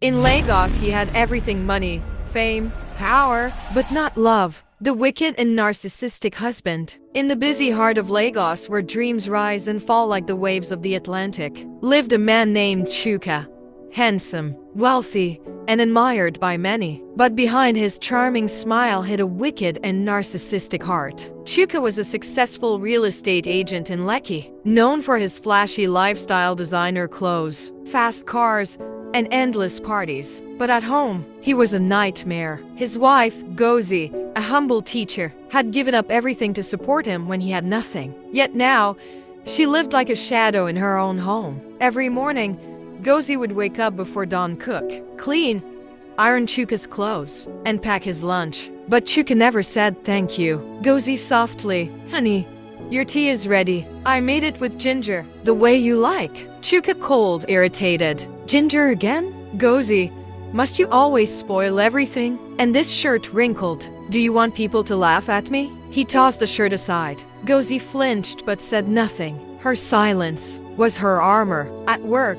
In Lagos, he had everything: money, fame, power, but not love. The wicked and narcissistic husband. In the busy heart of Lagos, where dreams rise and fall like the waves of the Atlantic, lived a man named Chuka. Handsome, wealthy, and admired by many. But behind his charming smile hid a wicked and narcissistic heart. Chuka was a successful real estate agent in Lekki, known for his flashy lifestyle, designer clothes, fast cars, and endless parties. But at home, he was a nightmare. His wife, Gozi, a humble teacher, had given up everything to support him when he had nothing. Yet now, she lived like a shadow in her own home. Every morning, Gozi would wake up before dawn, cook, clean, iron Chuka's clothes, and pack his lunch. But Chuka never said thank you. Gozi softly, "Honey, your tea is ready. I made it with ginger, the way you like." Chuka cold, irritated. "Ginger again? Gozi, must you always spoil everything? And this shirt wrinkled. Do you want people to laugh at me?" He tossed the shirt aside. Gozi flinched but said nothing. Her silence was her armor. At work,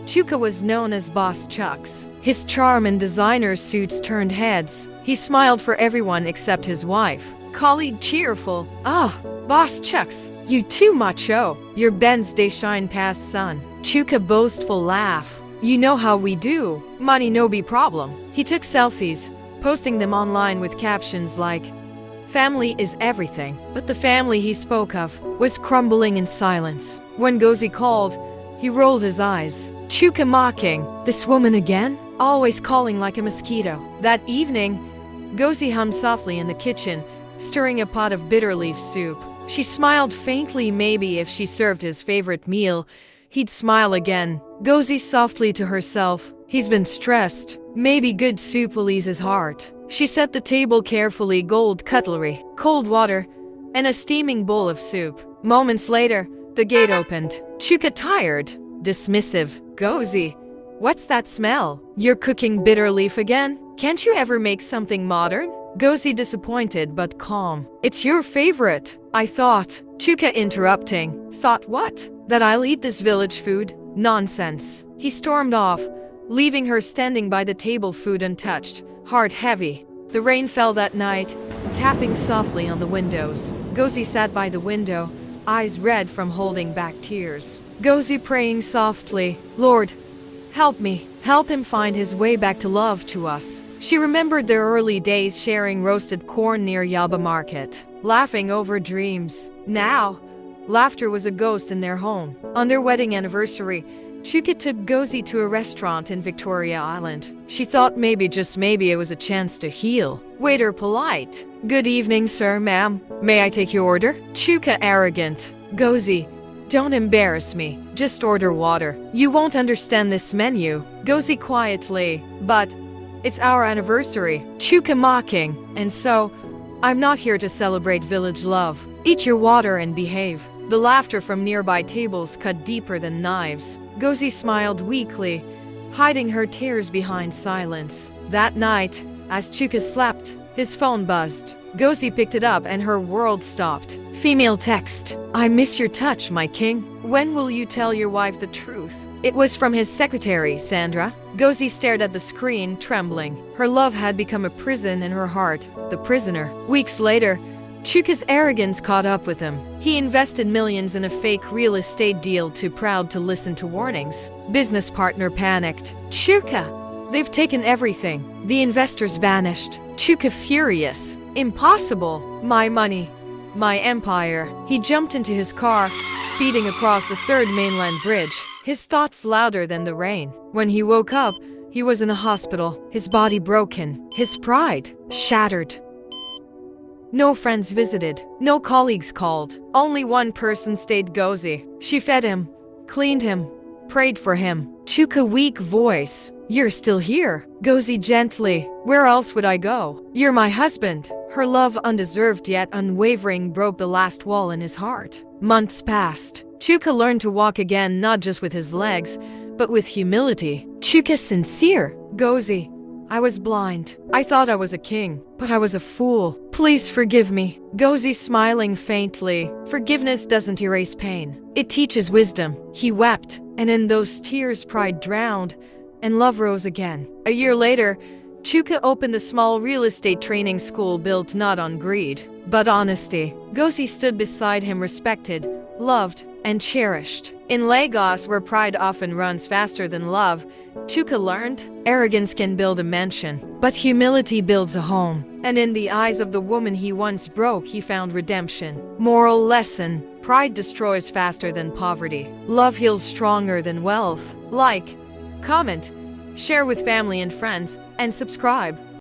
Chuka was known as Boss Chucks. His charm and designer suits turned heads. He smiled for everyone except his wife. Colleague cheerful. "Ah, Boss Chucks, you too macho. Your Benz they shine past sun." Chuka boastful laugh. "You know how we do. Money no be problem." He took selfies, posting them online with captions like, "Family is everything." But the family he spoke of was crumbling in silence. When Gozi called, he rolled his eyes. Chuka mocking, "This woman again? Always calling like a mosquito." That evening, Gozi hummed softly in the kitchen, stirring a pot of bitter leaf soup. She smiled faintly. Maybe if she served his favorite meal, he'd smile again. Gozi softly to herself, "He's been stressed. Maybe good soup will ease his heart." She set the table carefully, gold cutlery, cold water, and a steaming bowl of soup. Moments later, the gate opened. Chuka tired, dismissive. "Gozi, what's that smell? You're cooking bitter leaf again? Can't you ever make something modern?" Gozi disappointed but calm. "It's your favorite." "I thought." Chuka interrupting. "Thought what? That I'll eat this village food? Nonsense." He stormed off, leaving her standing by the table, food untouched, heart heavy. The rain fell that night, tapping softly on the windows. Gozi sat by the window, eyes red from holding back tears. Gozi praying softly, "Lord, help me. Help him find his way back to love, to us." She remembered their early days sharing roasted corn near Yaba Market, laughing over dreams. Now, laughter was a ghost in their home. On their wedding anniversary, Chuka took Gozi to a restaurant in Victoria Island. She thought maybe, just maybe, it was a chance to heal. Waiter polite. "Good evening, sir, ma'am. May I take your order?" Chuka arrogant. "Gozi, don't embarrass me. Just order water. You won't understand this menu." Gozi quietly, "But it's our anniversary." Chuka mocking, "And so, I'm not here to celebrate village love. Eat your water and behave." The laughter from nearby tables cut deeper than knives. Gozi smiled weakly, hiding her tears behind silence. That night, as Chuka slept, his phone buzzed. Gozi picked it up and her world stopped. Female text. "I miss your touch, my king. When will you tell your wife the truth?" It was from his secretary, Sandra. Gozi stared at the screen, trembling. Her love had become a prison and her heart, the prisoner. Weeks later, Chuka's arrogance caught up with him. He invested millions in a fake real estate deal, too proud to listen to warnings. Business partner panicked. "Chuka, they've taken everything." The investors vanished. Chuka furious. "Impossible. My money. My empire." He jumped into his car, speeding across the third mainland bridge, his thoughts louder than the rain. When he woke up, he was in a hospital, his body broken, his pride shattered. No friends visited, no colleagues called. Only one person stayed, Gozi. She fed him, cleaned him, prayed for him. Chuka weak voice. "You're still here." Gozi gently. "Where else would I go? You're my husband." Her love, undeserved yet unwavering, broke the last wall in his heart. Months passed. Chuka learned to walk again, not just with his legs, but with humility. Chuka sincere. "Gozi, I was blind. I thought I was a king, but I was a fool. Please forgive me." Gozi smiling faintly. "Forgiveness doesn't erase pain. It teaches wisdom." He wept, and in those tears pride drowned. and love rose again. A year later, Chuka opened a small real estate training school built not on greed, but honesty. Gosi stood beside him, respected, loved, and cherished. In Lagos, where pride often runs faster than love, Chuka learned arrogance can build a mansion, but humility builds a home. And in the eyes of the woman he once broke, he found redemption. Moral lesson: pride destroys faster than poverty. Love heals stronger than wealth. Like, comment, share with family and friends, and subscribe.